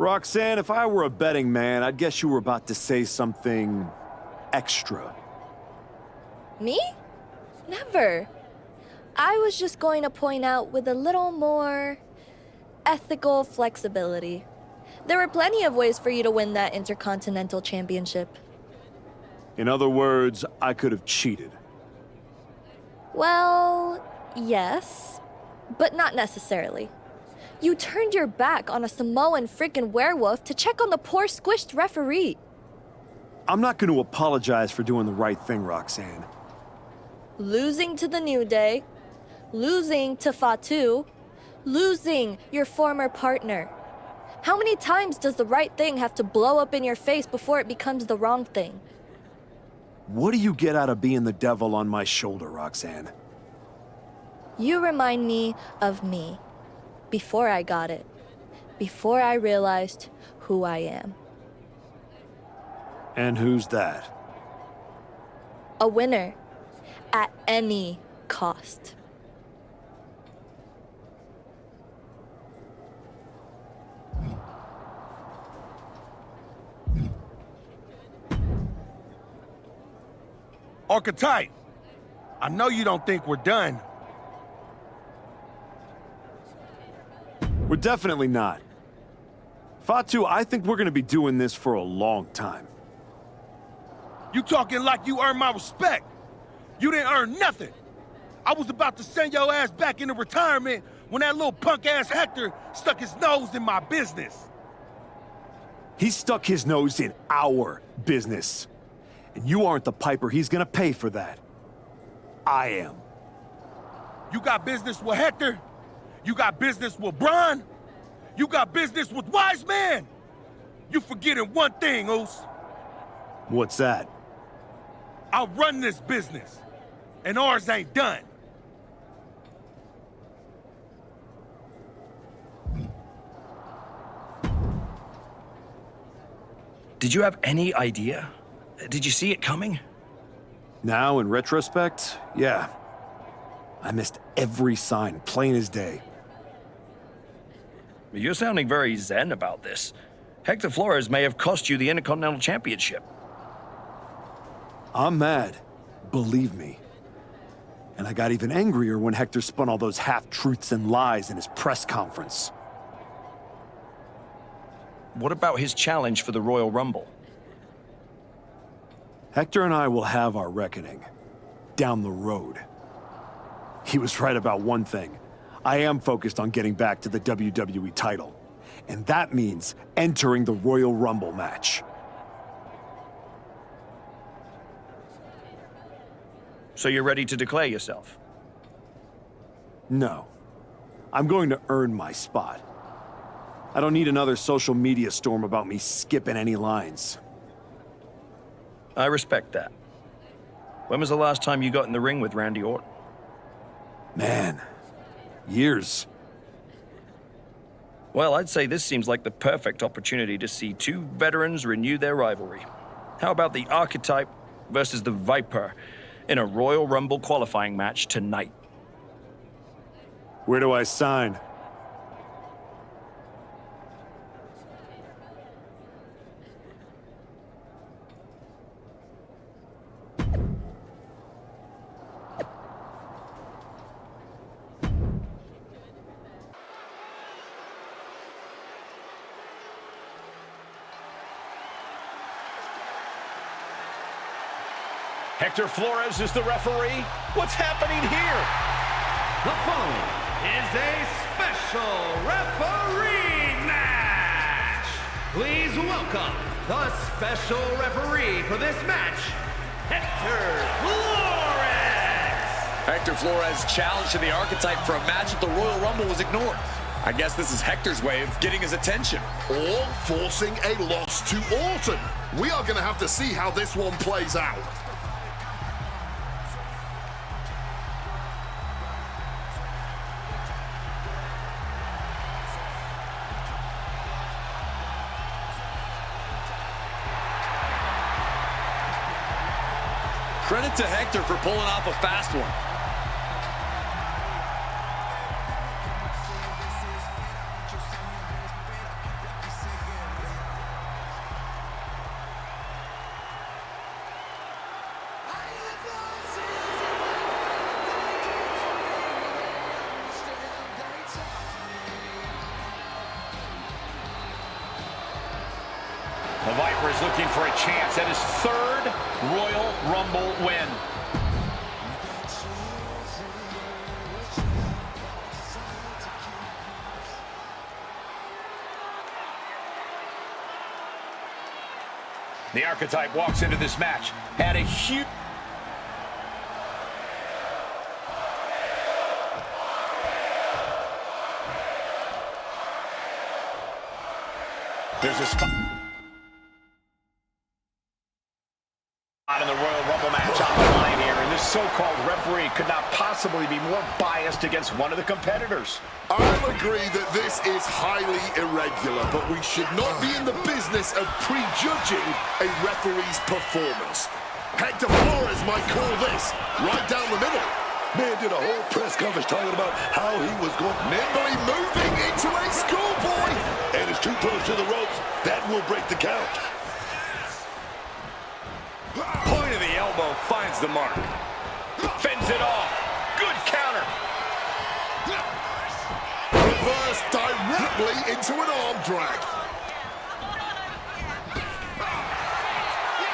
Roxanne, if I were a betting man, I'd guess you were about to say something extra. Me? Never. I was just going to point out with a little more ethical flexibility. There were plenty of ways for you to win that Intercontinental Championship. In other words, I could have cheated. Well, yes, but not necessarily. You turned your back on a Samoan freaking werewolf to check on the poor squished referee. I'm not going to apologize for doing the right thing, Roxanne. Losing to the New Day, losing to Fatu, losing your former partner. How many times does the right thing have to blow up in your face before it becomes the wrong thing? What do you get out of being the devil on my shoulder, Roxanne? You remind me of me. Before I got it. Before I realized who I am. And who's that? A winner. At any cost. Archetype, I know you don't think we're done. We're definitely not. Fatu, I think we're gonna be doing this for a long time. You talking like you earned my respect. You didn't earn nothing. I was about to send your ass back into retirement when that little punk-ass Hector stuck his nose in my business. He stuck his nose in our business. And you aren't the piper he's gonna pay for that. I am. You got business with Hector? You got business with Braun? You got business with Wise Man? You forgetting one thing, Oos. What's that? I run this business, and ours ain't done. Did you have any idea? Did you see it coming? Now, in retrospect, yeah. I missed every sign, plain as day. You're sounding very zen about this. Hector Flores may have cost you the Intercontinental Championship. I'm mad, believe me. And I got even angrier when Hector spun all those half-truths and lies in his press conference. What about his challenge for the Royal Rumble? Hector and I will have our reckoning. Down the road. He was right about one thing. I am focused on getting back to the WWE title. And that means entering the Royal Rumble match. So you're ready to declare yourself? No. I'm going to earn my spot. I don't need another social media storm about me skipping any lines. I respect that. When was the last time you got in the ring with Randy Orton? Man, years. Well, I'd say this seems like the perfect opportunity to see two veterans renew their rivalry. How about the Archetype versus the Viper in a Royal Rumble qualifying match tonight? Where do I sign? Hector Flores is the referee. What's happening here? The following is a special referee match. Please welcome the special referee for this match, Hector Flores. Hector Flores' challenge to the Archetype for a match at the Royal Rumble was ignored. I guess this is Hector's way of getting his attention. Or forcing a loss to Orton. We are going to have to see how this one plays out. Credit to Hector for pulling off a fast one. is looking for a chance at his third Royal Rumble win. The Archetype walks into this match, had a huge... There's a spot in the Royal Rumble match on the line here, and this so-called referee could not possibly be more biased against one of the competitors. I'll agree that this is highly irregular, but we should not be in the business of prejudging a referee's performance. Hector Flores might call this right down the middle. Man did a whole press conference talking about how he was going Nimbly moving into a schoolboy. and is too close to the ropes. That will break the count. Point of the elbow finds the mark. Fends it off. Good counter. Reversed directly into an arm drag.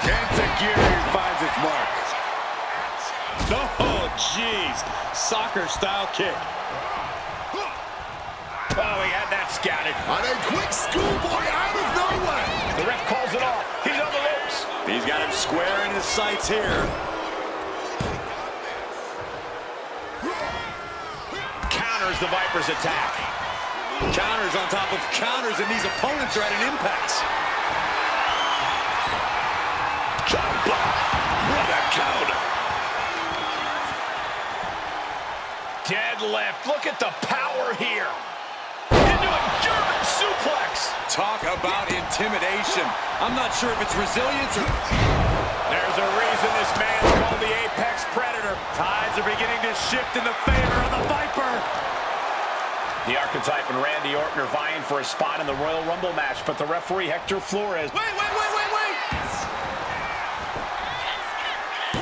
Enzuigiri finds its mark. Oh, jeez. Soccer-style kick. Oh, he had that scouted. And a quick schoolboy out of nowhere. The ref calls it off. He's on the ropes. He's got him square in his sights here. Counters the Viper's attack. Counters on top of counters, and these opponents are at an impasse. Chop block. What a counter. Deadlift. Look at the power here. Into a German suplex. Talk about intimidation. I'm not sure if it's resilience or... There's a reason this man's called the Apex Predator. Tides are beginning to shift in the favor of the Viper. The Archetype and Randy Orton are vying for a spot in the Royal Rumble match, but the referee, Hector Flores... Wait!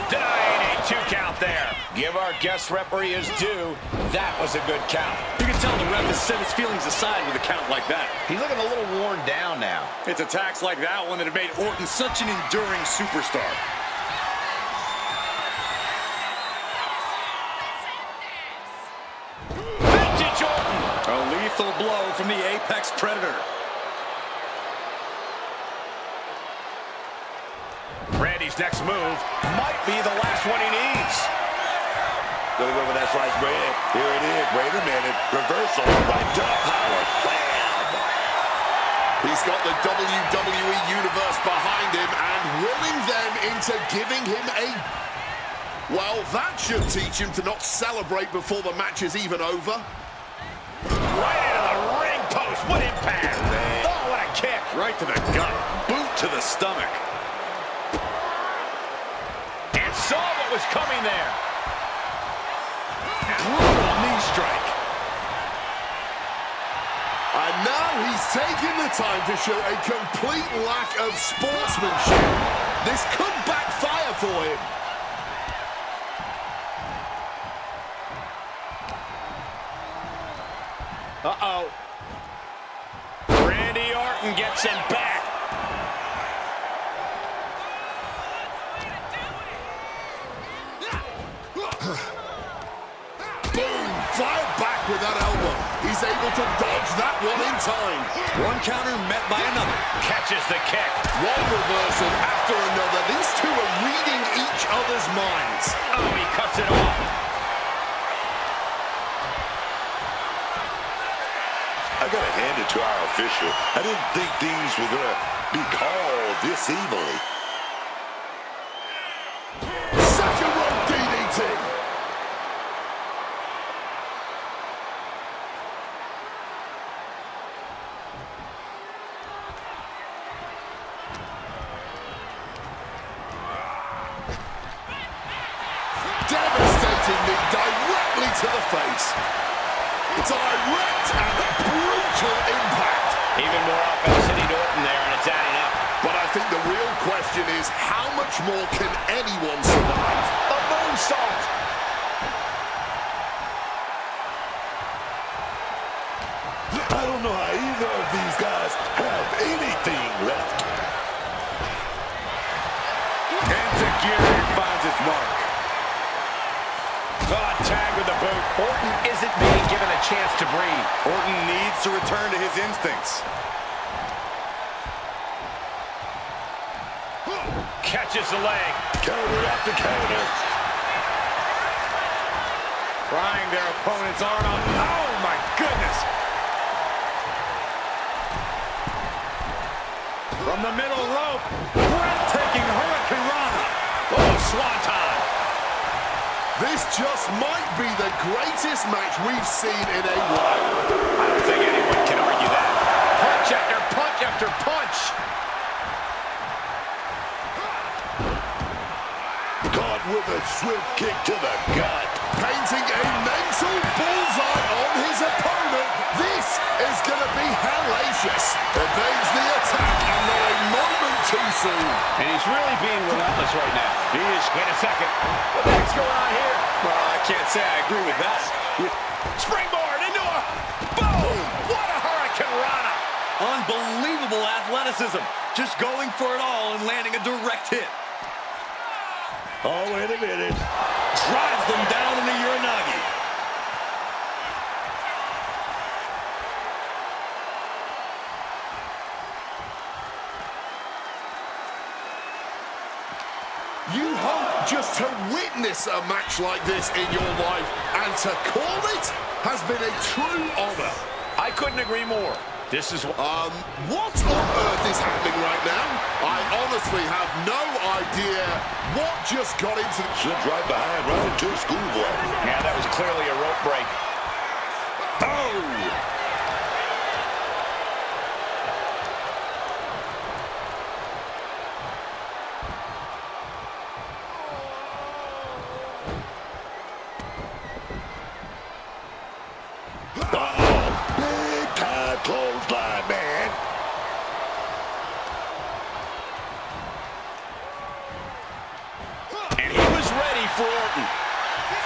Denying a 2 count there. Give our guest referee his due. That was a good count. You can tell the ref has set his feelings aside with a count like that. He's looking a little worn down now. It's attacks like that one that have made Orton such an enduring superstar. Vintage Orton. A lethal blow from the Apex Predator. Randy's next move might be the last one he needs. Gonna go with that sliced bread. Here it is. Wait a minute. Reversal. Right to the power slam. He's got the WWE Universe behind him and willing them into giving him a... Well, that should teach him to not celebrate before the match is even over. Right into the ring post. What impact. Oh, what a kick. Right to the gut. Boot to the stomach. And saw what was coming there. Brutal knee strike. And now he's taking the time to show a complete lack of sportsmanship. This could backfire for him. Uh-oh. Randy Orton gets him back. Boom! Fired back with that elbow. He's able to dodge that one in time. One counter met by another. Catches the kick. One reversal after another. These two are reading each other's minds. Oh, he cuts it off. I gotta hand it to our official. I didn't think things were gonna be called this evilly. Second rope DDT. Devastating knee directly to the face. Direct and brutal impact. Even more offensity to Orton there, and it's adding up. But I think the real question is, how much more can anyone survive? A moonsault. I don't know how either of these guys have anything left. Oh, tag with the boot. Orton isn't being given a chance to breathe. Orton needs to return to his instincts. Catches the leg. Counter after counter. Prying their opponent's arm out. Oh, my goodness. From the middle rope. Breathtaking Hurricane Rana. Oh, swanton. This just might be the greatest match we've seen in a while. I don't think anyone can argue that. Punch after punch after punch. Caught with a swift kick to the gut. Painting a mental bullseye on his opponent. This is going to be hellacious. Evades the attack and not a moment too soon. And he's really being relentless right now. He is. Wait a second. What the heck's going on here? Well, I can't say I agree with that. Springboard into a boom! What a Hurricane Rana! Unbelievable athleticism. Just going for it all and landing a direct hit. Oh, wait a minute. Drives them down in the Uranagi. You hope just to witness a match like this in your life, and to call it has been a true honor. I couldn't agree more. This is what on earth is happening right now? I honestly have no idea what just got into the... Slipped right behind, right into a schoolboy. Yeah, that was clearly a rope break. Oh! Clothesline, man. And he was ready for Orton.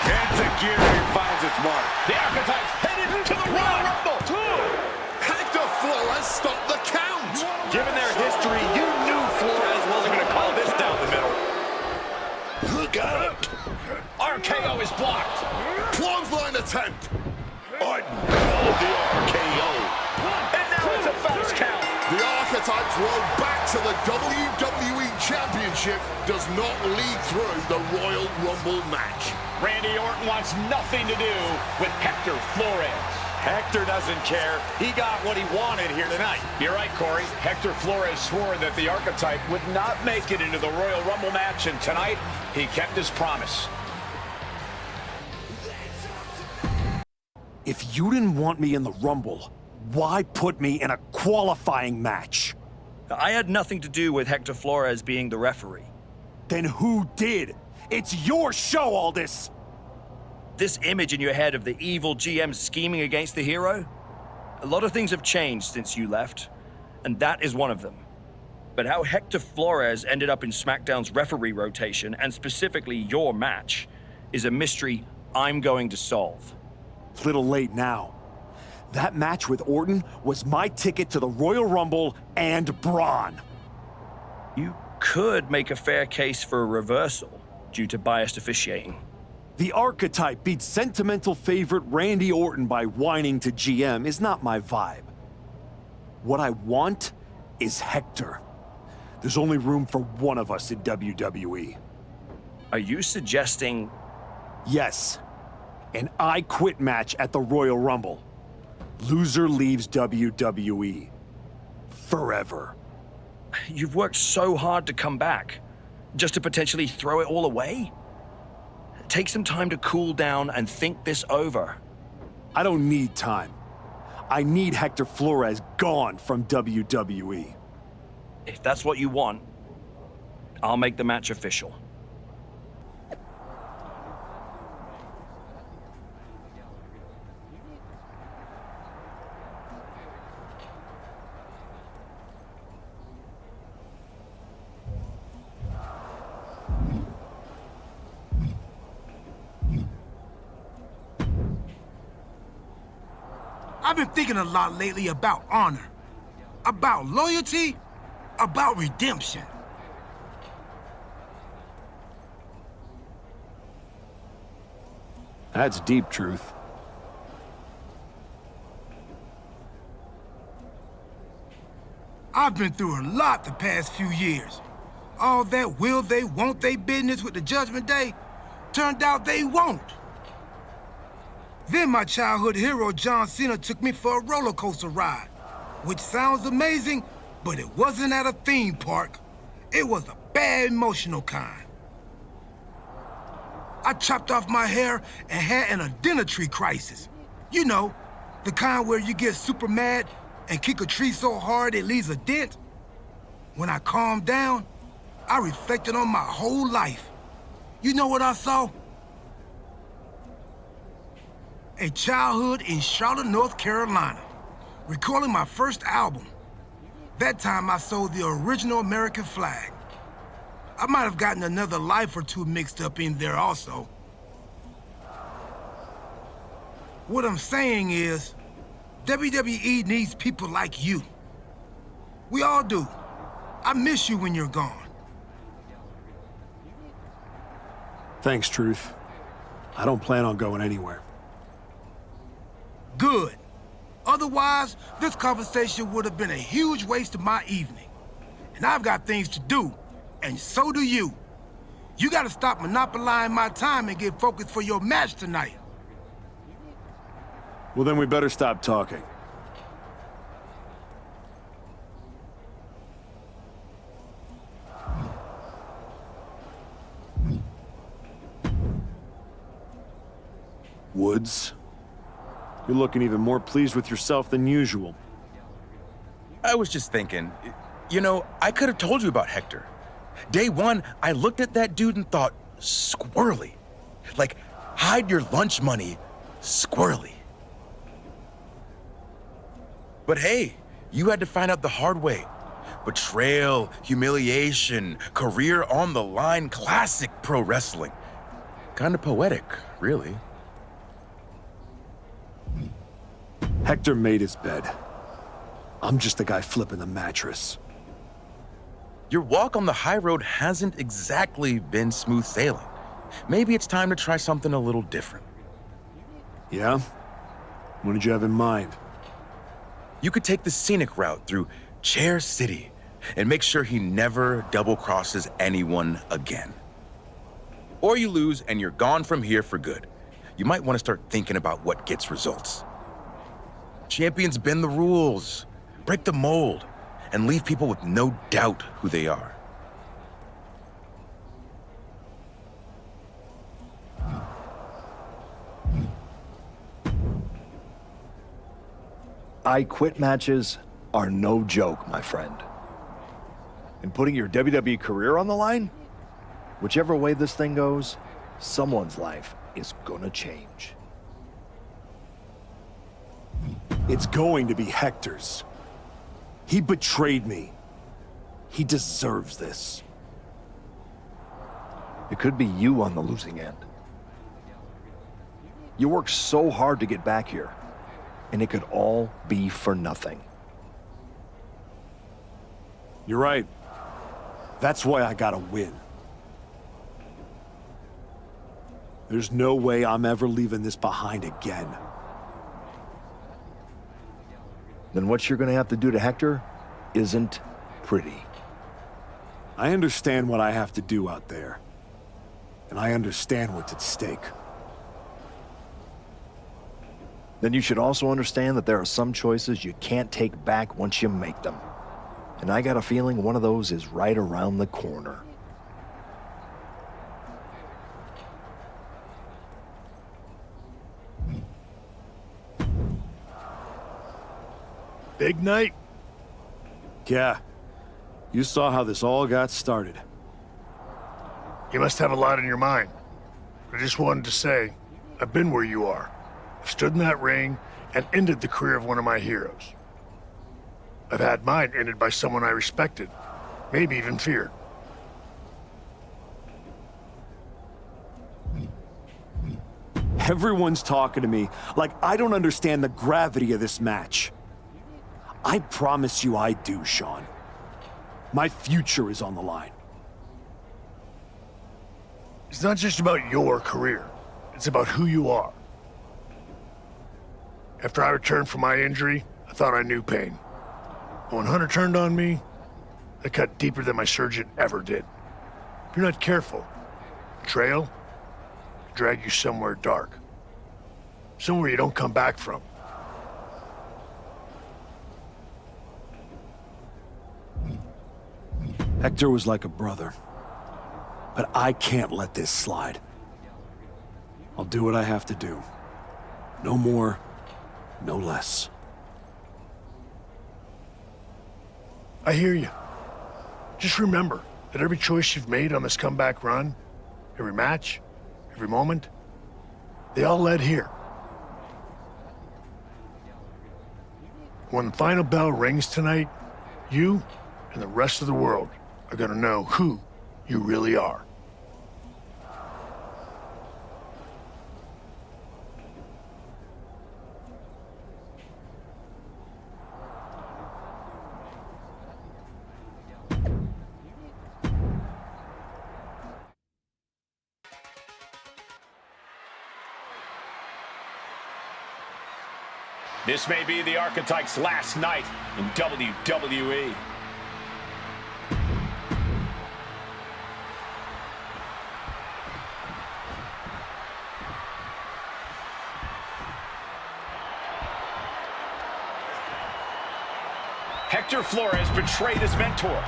Enziguri finds its mark. The Archetype's headed to the Royal Rumble. Hector Flores stopped the count. Given their history, you knew Flores wasn't going to call this down the middle. Look out. RKO is blocked. Clothesline attempt. Orton called the RKO. And now it's a fast count. The Archetype's road back to the WWE Championship does not lead through the Royal Rumble match. Randy Orton wants nothing to do with Hector Flores. Hector doesn't care. He got what he wanted here tonight. You're right, Corey. Hector Flores swore that the Archetype would not make it into the Royal Rumble match, and tonight he kept his promise. If you didn't want me in the Rumble, why put me in a qualifying match? I had nothing to do with Hector Flores being the referee. Then who did? It's your show, Aldis! This image in your head of the evil GM scheming against the hero? A lot of things have changed since you left, and that is one of them. But how Hector Flores ended up in SmackDown's referee rotation, and specifically your match, is a mystery I'm going to solve. It's a little late now. That match with Orton was my ticket to the Royal Rumble and Braun. You could make a fair case for a reversal due to biased officiating. The Archetype beat sentimental favorite Randy Orton by whining to GM is not my vibe. What I want is Hector. There's only room for one of us in WWE. Are you suggesting... Yes. An I Quit match at the Royal Rumble. Loser leaves WWE. Forever. You've worked so hard to come back, just to potentially throw it all away? Take some time to cool down and think this over. I don't need time. I need Hector Flores gone from WWE. If that's what you want, I'll make the match official. I've been thinking a lot lately about honor, about loyalty, about redemption. That's deep, Truth. I've been through a lot the past few years. All that will they, won't they business with the Judgment Day turned out they won't. Then my childhood hero John Cena took me for a roller coaster ride, which sounds amazing, but it wasn't at a theme park. It was a bad emotional kind. I chopped off my hair and had an identity crisis. You know, the kind where you get super mad and kick a tree so hard it leaves a dent. When I calmed down, I reflected on my whole life. You know what I saw? A childhood in Charlotte, North Carolina, recording my first album. That time I sold the original American flag. I might have gotten another life or two mixed up in there also. What I'm saying is, WWE needs people like you. We all do. I miss you when you're gone. Thanks, Truth. I don't plan on going anywhere. Good. Otherwise, this conversation would have been a huge waste of my evening. And I've got things to do, and so do you. You gotta stop monopolizing my time and get focused for your match tonight. Well, then we better stop talking. Woods, you're looking even more pleased with yourself than usual. I was just thinking, you know, I could have told you about Hector. Day one, I looked at that dude and thought, squirrely. Like, hide your lunch money, squirrely. But hey, you had to find out the hard way. Betrayal, humiliation, career on the line, classic pro wrestling. Kind of poetic, really. Hector made his bed. I'm just the guy flipping the mattress. Your walk on the high road hasn't exactly been smooth sailing. Maybe it's time to try something a little different. Yeah? What did you have in mind? You could take the scenic route through Chair City and make sure he never double-crosses anyone again. Or you lose and you're gone from here for good. You might want to start thinking about what gets results. Champions bend the rules, break the mold, and leave people with no doubt who they are. I quit matches are no joke, my friend. And putting your WWE career on the line? Whichever way this thing goes, someone's life is gonna change. It's going to be Hector's. He betrayed me. He deserves this. It could be you on the losing end. You worked so hard to get back here, and it could all be for nothing. You're right. That's why I gotta win. There's no way I'm ever leaving this behind again. Then what you're gonna have to do to Hector isn't pretty. I understand what I have to do out there. And I understand what's at stake. Then you should also understand that there are some choices you can't take back once you make them. And I got a feeling one of those is right around the corner. Big night? Yeah. You saw how this all got started. You must have a lot in your mind. I just wanted to say, I've been where you are. I've stood in that ring and ended the career of one of my heroes. I've had mine ended by someone I respected, maybe even feared. Everyone's talking to me like I don't understand the gravity of this match. I promise you I do, Sean. My future is on the line. It's not just about your career. It's about who you are. After I returned from my injury, I thought I knew pain. But when Hunter turned on me, it cut deeper than my surgeon ever did. If you're not careful, betrayal will drag you somewhere dark. Somewhere you don't come back from. Hector was like a brother. But I can't let this slide. I'll do what I have to do. No more, no less. I hear you. Just remember that every choice you've made on this comeback run, every match, every moment, they all led here. When the final bell rings tonight, you and the rest of the world are gonna know who you really are. This may be the Archetype's last night in WWE. Hector Flores betrayed his mentor.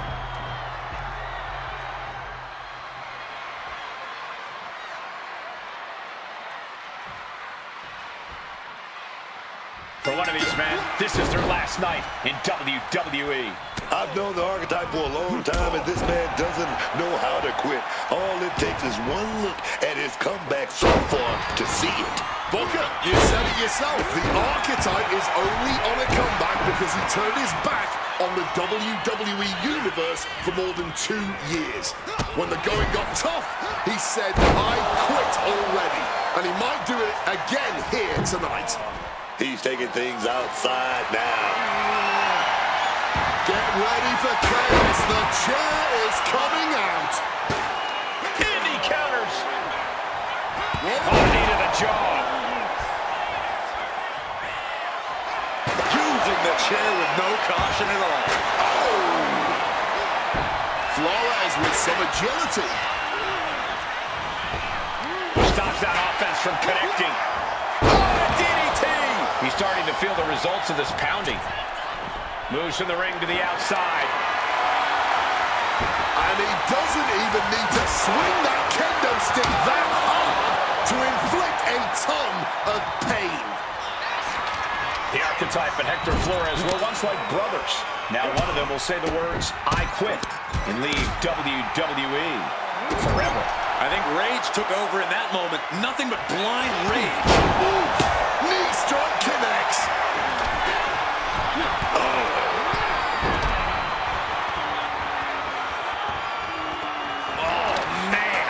For one of these men, this is their last night in WWE. I've known the Archetype for a long time, and this man doesn't know how to quit. All it takes is one look at his comeback so far to see it. Booker, you said it yourself. The Archetype is only on a comeback because he turned his back on the WWE Universe for more than 2 years. When the going got tough, he said, I quit already. And he might do it again here tonight. He's taking things outside now. Get ready for chaos. The chair is coming out. And he counters. Oh, knee to the jaw. Using the chair with no caution at all. Oh! Flores with some agility. Stops that offense from connecting. Oh, DDT! He's starting to feel the results of this pounding. Moves from the ring to the outside. And he doesn't even need to swing that kendo stick that hard to inflict a ton of pain. The Archetype and Hector Flores were once like brothers. Now one of them will say the words, I quit, and leave WWE forever. I think rage took over in that moment. Nothing but blind rage. Oof. Knee strike connects. Oh, man.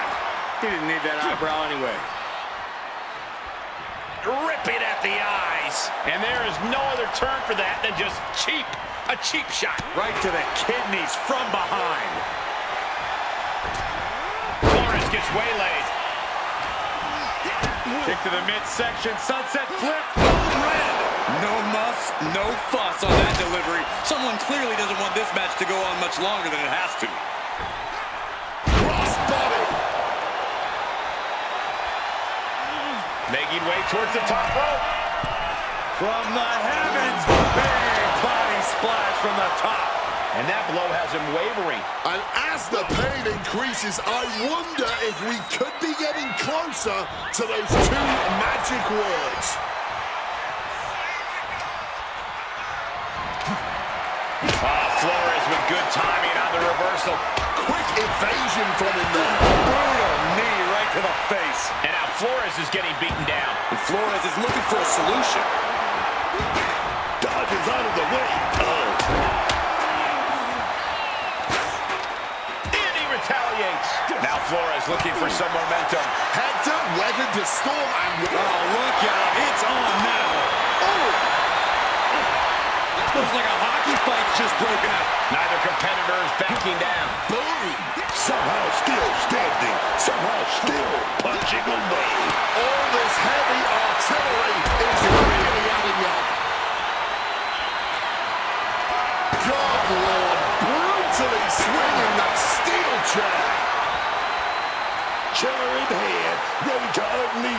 He didn't need that eyebrow anyway. Ripping at the eyes. And there is no other term for that than just cheap. A cheap shot. Right to the kidneys from behind. Flores gets waylaid. Kick to the midsection, sunset flip. Red. No muss, no fuss on that delivery. Someone clearly doesn't want this match to go on much longer than it has to. Cross body. Making way towards the top rope. From the heavens, big body splash from the top. And that blow has him wavering. And as the pain increases, I wonder if we could be getting closer to those two magic words. Flores with good timing on the reversal. Quick evasion from him there. Brutal knee right to the face. And now Flores is getting beaten down. And Flores is looking for a solution. Dodges out of the way. And he retaliates. Now Flores looking for some momentum. Hector weathered the storm and... Oh, look out. It's on now. Oh! Looks like a hockey fight's just broken out. Neither competitor is backing down. Boom! Somehow still standing. Somehow still punching away. All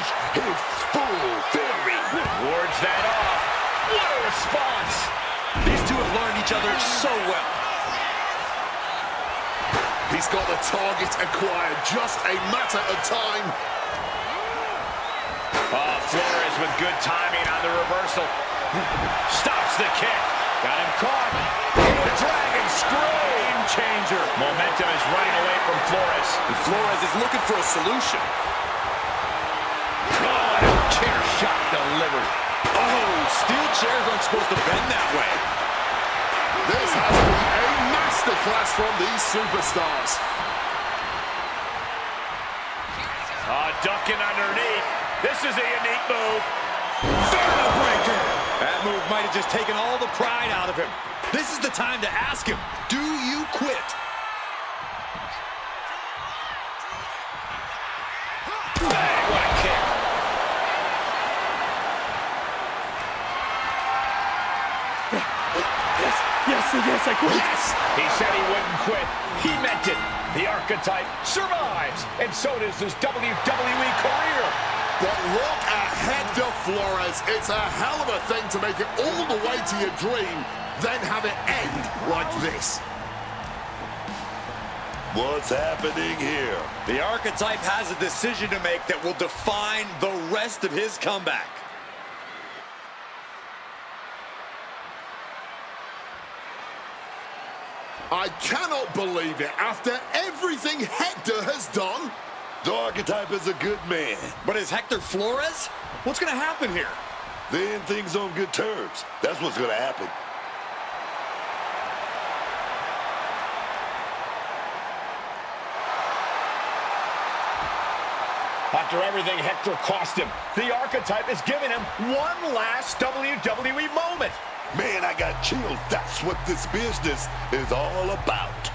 unleash his full fury. Wards that off. What a response. These two have learned each other so well. He's got the target acquired, just a matter of time. Oh, Flores with good timing on the reversal. Stops the kick. Got him caught. Into a dragon screw. Game changer. Momentum is running away from Flores. And Flores is looking for a solution. Oh, and a chair shot delivered. Oh, steel chairs aren't supposed to bend that way. This has been a masterclass from these superstars. Ducking underneath. This is a unique move. Breaker. That move might have just taken all the pride out of him. This is the time to ask him, do you quit? Bang, what a kick. Yes, I quit. Yes! He said he wouldn't quit. He meant it. The Archetype survives, and so does his WWE career. But look at Hector Flores. It's a hell of a thing to make it all the way to your dream, then have it end like this. What's happening here? The Archetype has a decision to make that will define the rest of his comeback. I cannot believe it. After everything Hector has done, The Archetype is a good man. But is Hector Flores? What's going to happen here? They end things on good terms. That's what's going to happen. After everything Hector cost him, the Archetype is giving him one last WWE moment. Man, I got chills. That's what this business is all about.